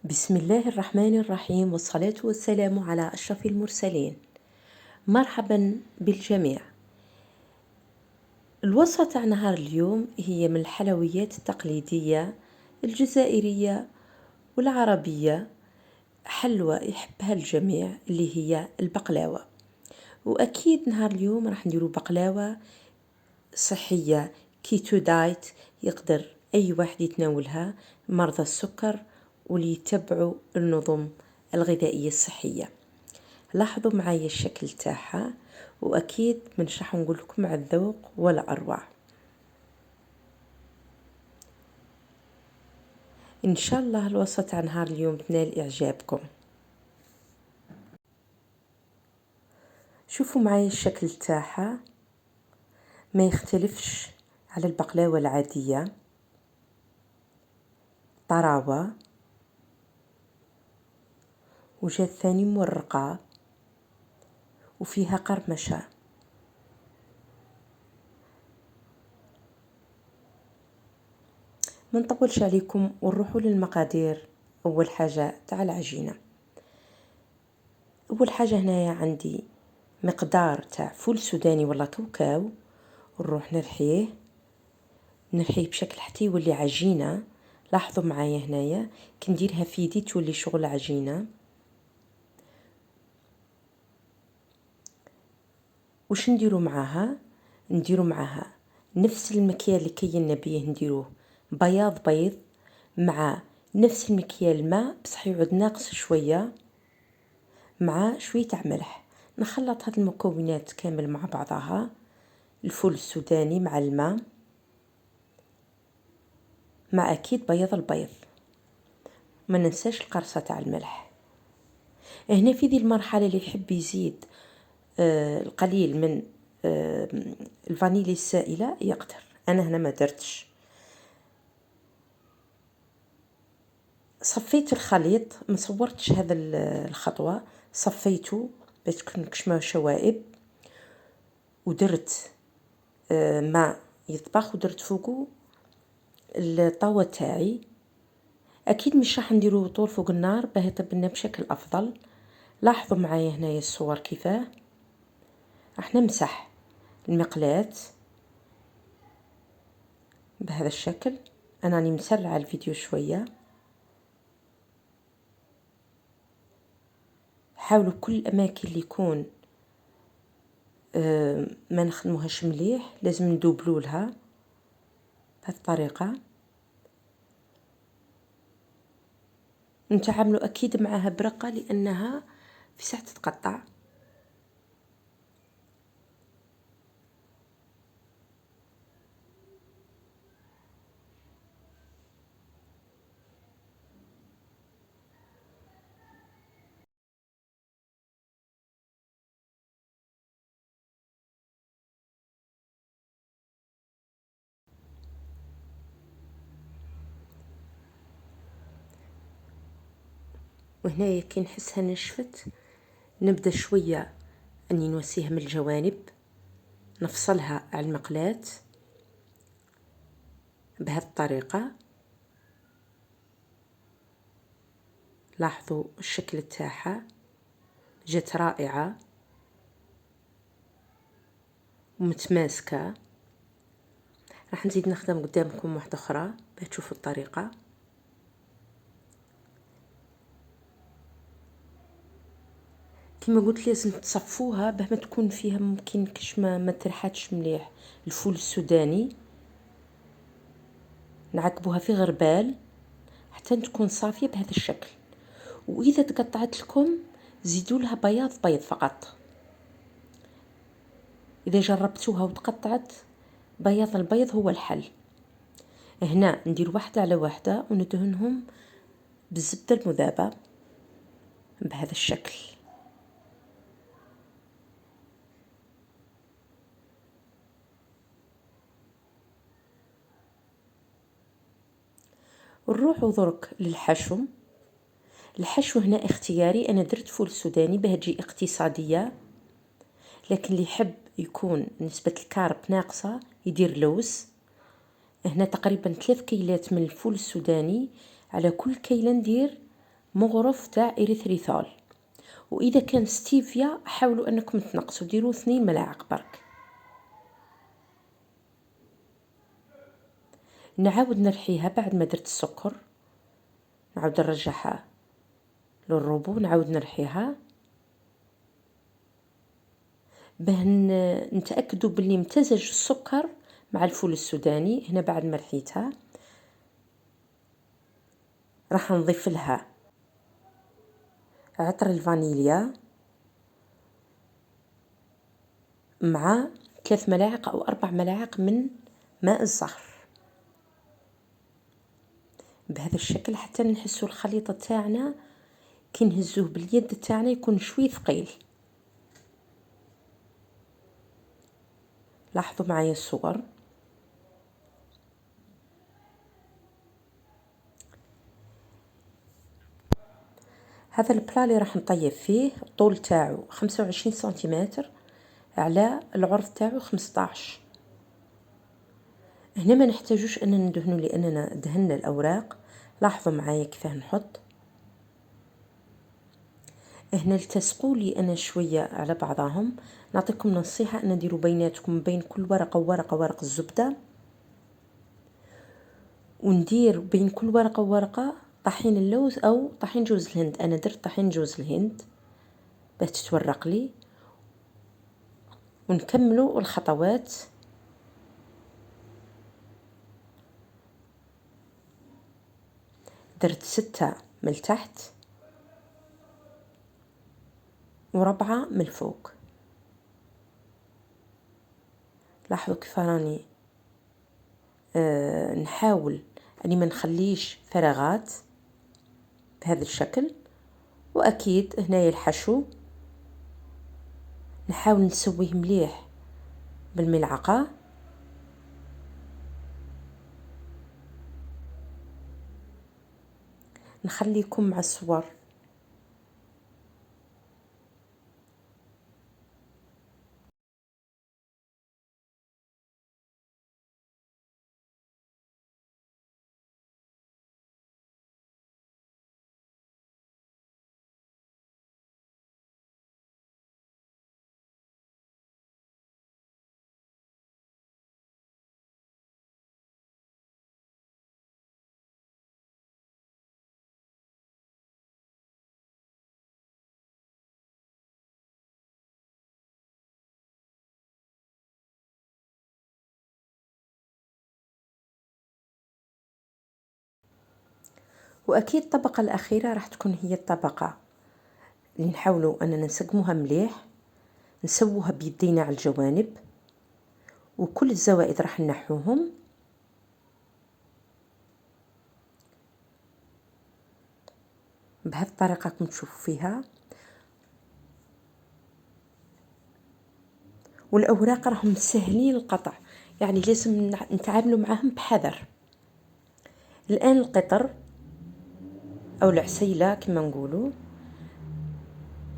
بسم الله الرحمن الرحيم، والصلاة والسلام على أشرف المرسلين. مرحبا بالجميع. الوصفة تاع نهار اليوم هي من الحلويات التقليدية الجزائرية والعربية، حلوى يحبها الجميع اللي هي البقلاوة. وأكيد نهار اليوم راح نديرو بقلاوة صحية كيتو دايت، يقدر أي واحد يتناولها، مرضى السكر واللي يتبعوا النظم الغذائية الصحية. لاحظوا معايا الشكل تاعها، وأكيد مش راح نقول لكم على الذوق ولا أروع. إن شاء الله الوصفة تاع نهار اليوم تنال إعجابكم. شوفوا معايا الشكل تاعها، ما يختلفش على البقلاوة العادية، طراوة وجات ثاني مورقة وفيها قرمشة. ما نطولش عليكم ونروحوا للمقادير. اول حاجه تاع العجينه، اول حاجه هنايا عندي مقدار تاع فول سوداني ولا كاوكاو، نروح نرحيه بشكل حتى يولي عجينه. لاحظوا معايا هنايا كي نديرها في يدي تولي شغل عجينه. وش نديرو معاها؟ نديرو معاها نفس المكيال اللي كينا بيه، نديروه بياض بيض مع نفس المكيال ماء، بصح يعود ناقص شويه، مع شويه تاع ملح. نخلط هاد المكونات كامل مع بعضها، الفول السوداني مع الماء مع اكيد بياض البيض، ما ننساش القرصه تاع الملح. هنا في ذي المرحله اللي يحب يزيد القليل من الفانيليا السائله يقدر. انا هنا ما درتش. صفيت الخليط، ما صورتش هذا الخطوه، صفيته باش تكونش ما شوائب، ودرت ماء يطبخ ودرت فوقه الطاوه تاعي. اكيد مش راح نديرو طول فوق النار باه يطيب لنا بشكل افضل. لاحظوا معايا هنايا الصور كيفاه راح نمسح المقلاة بهذا الشكل. انا راني مسرعه الفيديو شويه. حاولوا كل الاماكن اللي يكون ما نخدموهاش مليح لازم ندوبلو لها بهذه الطريقه. نتعاملوا اكيد معها برقه لانها في ساعه تتقطع. وهنايا كي نحسها نشفت نبدا شويه اني نوسيها من الجوانب، نفصلها على المقلاة بهذه الطريقه. لاحظوا الشكل تاعها جات رائعه ومتماسكه. راح نزيد نخدم قدامكم واحده اخرى باش تشوفوا الطريقه. كما قلت لازم تصفوها باه ما تكون فيها ممكن كش ما ترحاتش مليح. الفول السوداني نعقبوها في غربال حتى تكون صافيه بهذا الشكل. واذا تقطعت لكم زيدوا لها بياض بيض فقط. اذا جربتوها وتقطعت بياض البيض هو الحل. هنا ندير واحده على واحده وندهنهم بالزبده المذابه بهذا الشكل. نروحوا درك للحشو. الحشو هنا اختياري، انا درت فول سوداني باه تجي اقتصاديه، لكن اللي يحب يكون نسبه الكارب ناقصه يدير لوز. هنا تقريبا 3 كيلات من الفول السوداني، على كل كيله ندير مغرف تاع إريثريثول. وإذا كان ستيفيا حاولوا أنكم تنقصوا، ديروا 2 ملاعق برك. نعاود نرحيها بعد ما درت السكر، نعاود نرجعها للروبو، نعاود نرحيها باه نتأكدوا باللي امتزج السكر مع الفول السوداني. هنا بعد ما رحيتها راح نضيف لها عطر الفانيليا مع 3 ملاعق أو 4 ملاعق من ماء الزهر، بهذا الشكل حتى نحسوا الخليط تاعنا كي نهزوه باليد تاعنا يكون شوي ثقيل. لاحظوا معايا الصور. هذا البلا اللي راح نطيب فيه الطول تاعو 25 سنتيمتر على العرض تاعو 15. هنا ما نحتاجوش أن ندهنو لأننا دهنا الأوراق. لاحظوا معايا كيفاه نحط. هنا التصقوا لي أنا شوية على بعضهم. نعطيكم نصيحة أن نديروا بيناتكم بين كل ورقة وورقة ورق الزبدة، وندير بين كل ورقة وورقة طحين اللوز أو طحين جوز الهند. أنا درت طحين جوز الهند باه تتورق لي. ونكملوا الخطوات. درت 6 من التحت و4 من الفوق. لاحظوا كيف راني نحاول اني ما نخليش فراغات بهذا الشكل. واكيد هنايا الحشو نحاول نسويه مليح بالملعقة. نخليكم مع الصور. واكيد الطبقة الاخيرة راح تكون هي الطبقة اللي نحاولوا اننا نسقموها مليح، نسووها بيدينا على الجوانب، وكل الزوائد راح نحوهم. بهذه الطريقة كنت تشوفوا فيها. والاوراق راهم سهلين القطع، يعني لازم نتعاملوا معهم بحذر. الان القطر او العسيلة كما نقولوا.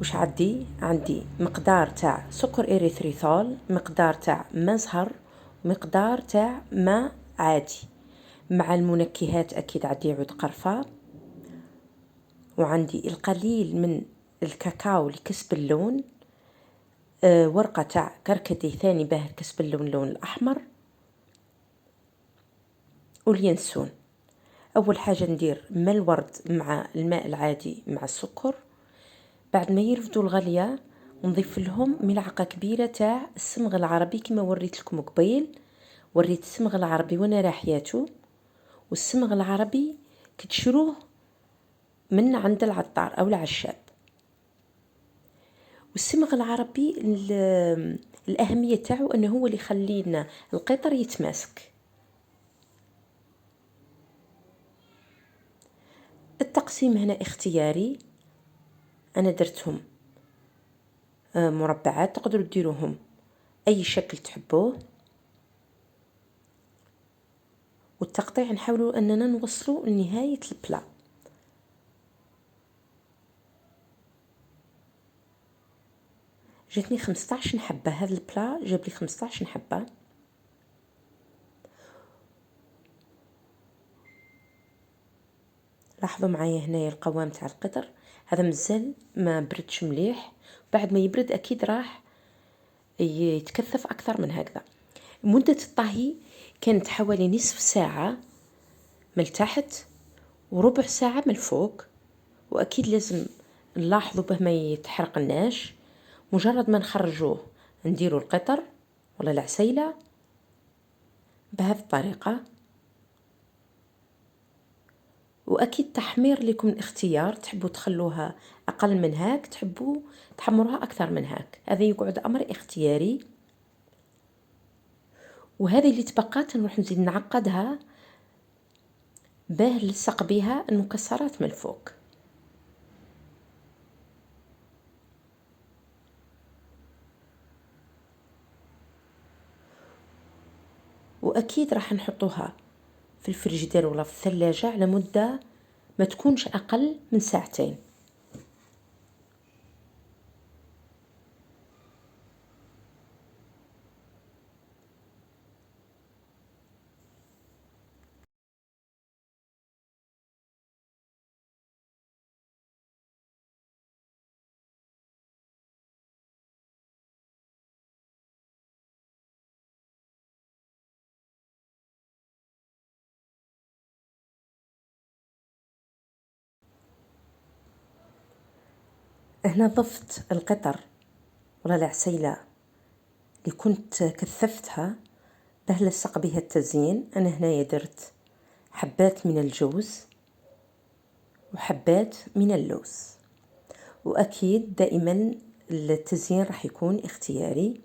وش عندي مقدار تاع سكر إريثريثول، مقدار تاع ماء زهر، مقدار تاع ماء عادي، مع المنكهات أكيد عندي عود قرفة، وعندي القليل من الكاكاو لكسب اللون، ورقة تاع كركدي ثاني باه كسب اللون الأحمر، واليانسون. أول حاجة ندير ماء الورد مع الماء العادي مع السكر. بعد ما يرفدوا الغلية نضيف لهم ملعقة كبيرة تاع السمغ العربي كما وريت لكم قبيل. وريت السمغ العربي وانا راحياته. والسمغ العربي كتشروه من عند العطار او العشاب. والسمغ العربي الأهمية تاعو انه هو اللي يخلينا القطر يتماسك. التقسيم هنا اختياري، انا درتهم مربعات، تقدروا تديروهم اي شكل تحبوه. والتقطيع نحاولوا اننا نوصلوا لنهاية البلا. جاتني 15 حبة. هذا البلا جاب لي 15 حبة. لاحظوا معايا هنايا القوام تاع القطر، هذا مازال ما بردش مليح، بعد ما يبرد اكيد راح يتكثف اكثر من هكذا. مدة الطهي كانت حوالي نصف ساعة من التحت وربع ساعة من الفوق، واكيد لازم نلاحظوا به ما يتحرقناش. مجرد ما نخرجوه نديروا القطر ولا العسيلة بهذه الطريقة. واكيد تحمير لكم الاختيار، تحبوا تخلوها اقل من هاك، تحبوا تحمروها اكثر من هاك، هذا يقعد امر اختياري. وهذه اللي تبقات نروح نزيد نعقدها باه نلصق بها المكسرات من الفوق. واكيد راح نحطوها في الفريجيدير ولا في الثلاجة على مدة ما تكونش اقل من ساعتين. هنا ضفت القطر ولا العسيلة اللي كنت كثفتها باه لصق بها التزيين. انا هنايا درت حبات من الجوز وحبات من اللوز، واكيد دائما التزيين راح يكون اختياري،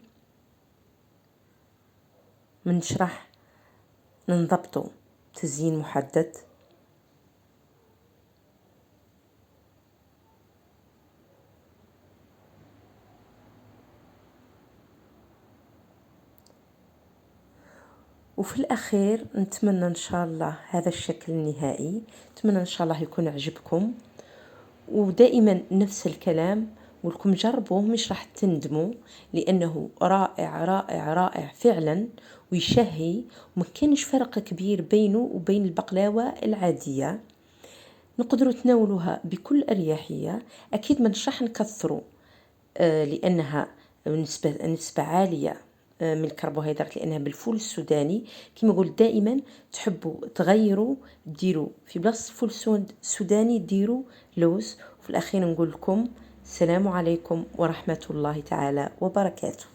منش راح نضبطه تزيين محدد. وفي الأخير نتمنى إن شاء الله هذا الشكل النهائي، نتمنى إن شاء الله يكون عجبكم. ودائما نفس الكلام، ولكم جربوه مش راح تندموا، لأنه رائع رائع رائع فعلا ويشهي، وما كانش فرق كبير بينه وبين البقلاوة العادية. نقدروا تناولوها بكل أريحية. أكيد ما نشرح نكثروا لأنها نسبة عالية من الكربوهيدرات، لأنها بالفول السوداني. كما قلت دائما تحبوا تغيروا، ديروا في بلاصة الفول السوداني ديروا لوز. وفي الأخير نقول لكم السلام عليكم ورحمة الله تعالى وبركاته.